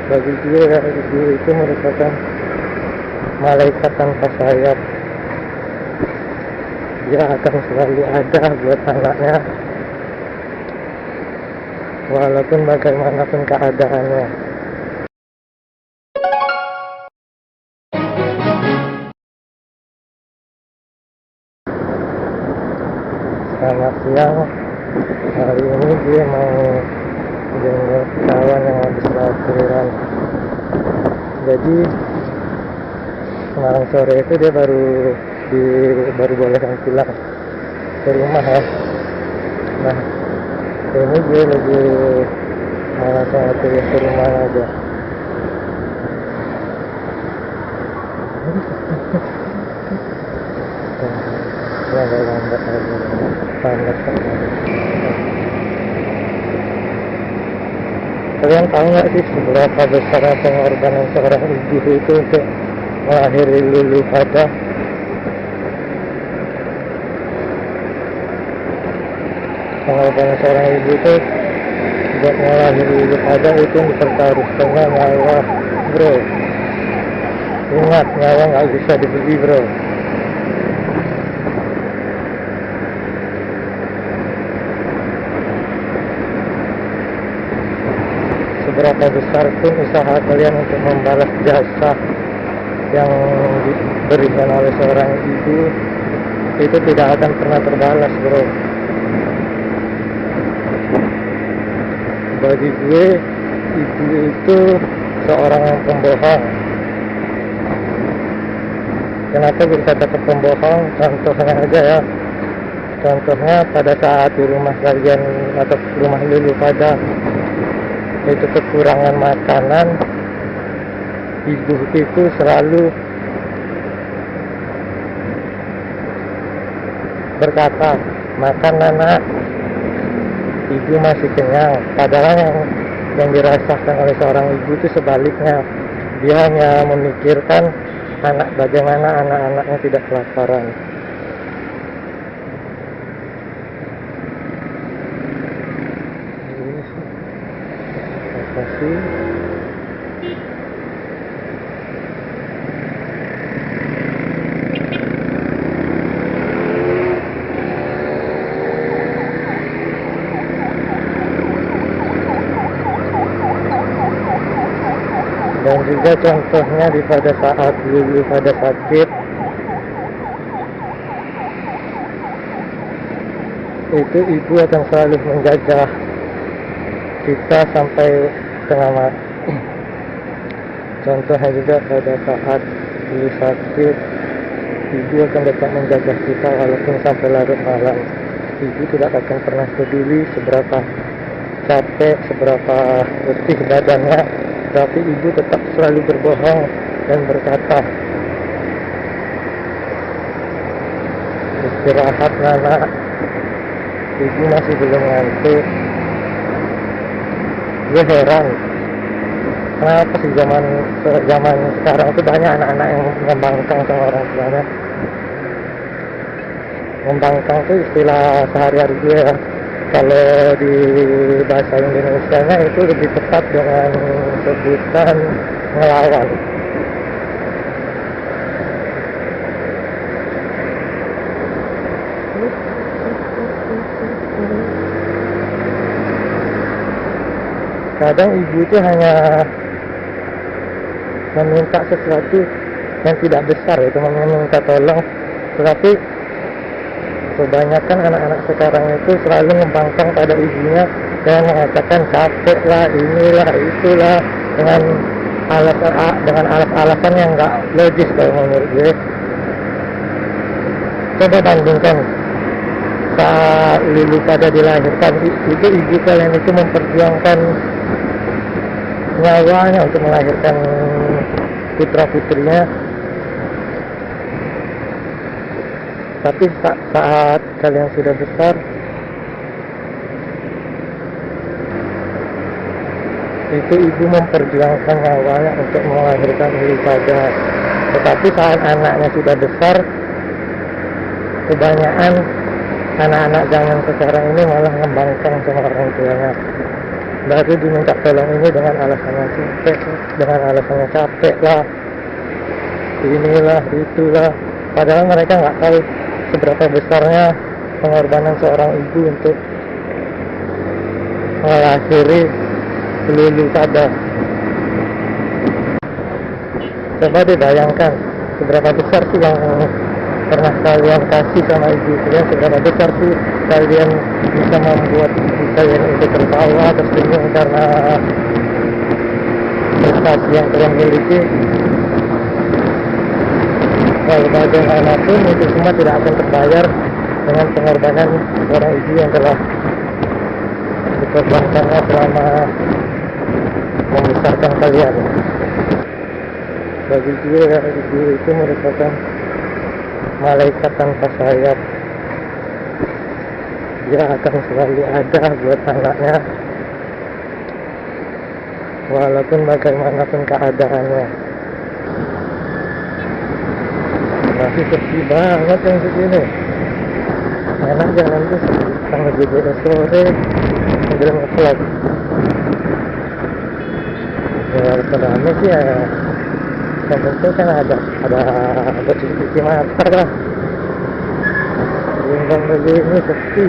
Bagi gue ya, ibu itu merupakan malaikat tanpa sayap. Dia akan selalu ada buat anaknya, walaupun bagaimanapun keadaannya. Selamat siang. Hari ini gue mau jenguk kawan yang habis lahiran. Jadi kemarin sore itu dia baru bolehkan pulang ke rumah ya. Nah, ini gue lagi mau langsung aja ke rumah aja. Lambat aja, panas. Kalian tahu nggak sih seberapa besar pengorbanan seorang ibu itu untuk melahirkan Lulu Pada? Pengorbanan seorang ibu itu buat melahirkan Lulu Pada itu dipertaruhkannya nyawa, bro. Ingat, nyawa nggak bisa dibeli, bro. Seberapa besar pun usaha kalian untuk membalas jasa yang diberikan oleh seorang ibu, itu tidak akan pernah terbalas, bro. Bagi gue, ibu itu seorang pembohong. Kenapa gue kata pembohong? Contohnya aja ya. Contohnya pada saat di rumah kalian atau rumah Lulu Pada itu kekurangan makanan, ibu itu selalu berkata, makan anak, ibu masih kenyang. Padahal yang dirasakan oleh seorang ibu itu sebaliknya. Dia hanya memikirkan bagaimana anak-anaknya tidak kelaparan. Dan juga contohnya pada saat Lulu pada sakit, itu ibu akan selalu menjaga kita sampai tengah mati. Contohnya juga pada saat Lulu sakit, ibu akan tetap menjaga kita walaupun sampai larut malam. Ibu tidak akan pernah peduli seberapa capek, seberapa letih badannya, tapi ibu tetap selalu berbohong dan berkata, istirahat nak, ibu masih belum ngantuk. Gue heran, kenapa sih zaman sekarang itu banyak anak-anak yang membangkang sama orang tuanya. Membangkang itu istilah sehari-hari gue ya. Kalau di bahasa Indonesianya itu lebih tepat dengan sebutan ngelawan. Kadang ibu itu hanya meminta sesuatu yang tidak besar, itu meminta tolong, tetapi kebanyakan anak-anak sekarang itu selalu membangkang pada ibunya dan mengatakan capek lah, inilah, itulah, dengan alasan yang nggak logis kalau menurut gue. Coba bandingkan saat Lulu pada dilahirkan, itu ibu kalian itu memperjuangkan nyawanya untuk melahirkan putra-putrinya. Tapi saat kalian sudah besar, itu ibu memperjuangkan nyawanya untuk melahirkan Lulu pada. Tetapi saat anaknya sudah besar, kebanyakan anak-anak zaman sekarang ini malah membangkang sama orang tuanya. baru diminta tolong ini dengan alasannya capek lah, inilah itulah, padahal mereka nggak tahu seberapa besarnya pengorbanan seorang ibu untuk mengakhiri lulu pada. Coba dibayangkan seberapa besar sih yang pernah kalian kasih sama ibu kalian, seberapa besar sih kalian bisa membuat ibu kalian itu tertawa, tersenyum karena prestasi yang kalian miliki. Walau bagaimanapun itu semua tidak akan terbayar dengan pengorbanan seorang ibu yang telah dikorbankannya selama membesarkan kalian. Bagi gue ya, ibu itu merupakan malaikat tanpa sayap. Dia akan selalu ada buat anaknya walaupun bagaimanapun keadaannya. Masih sepi banget yang segini. Enak jalan tuh sampai jam sore sambil nge-vlog. Ya walaupun rame sih ya, yang penting kan ada cuci mata lah. Bintang begini sepi.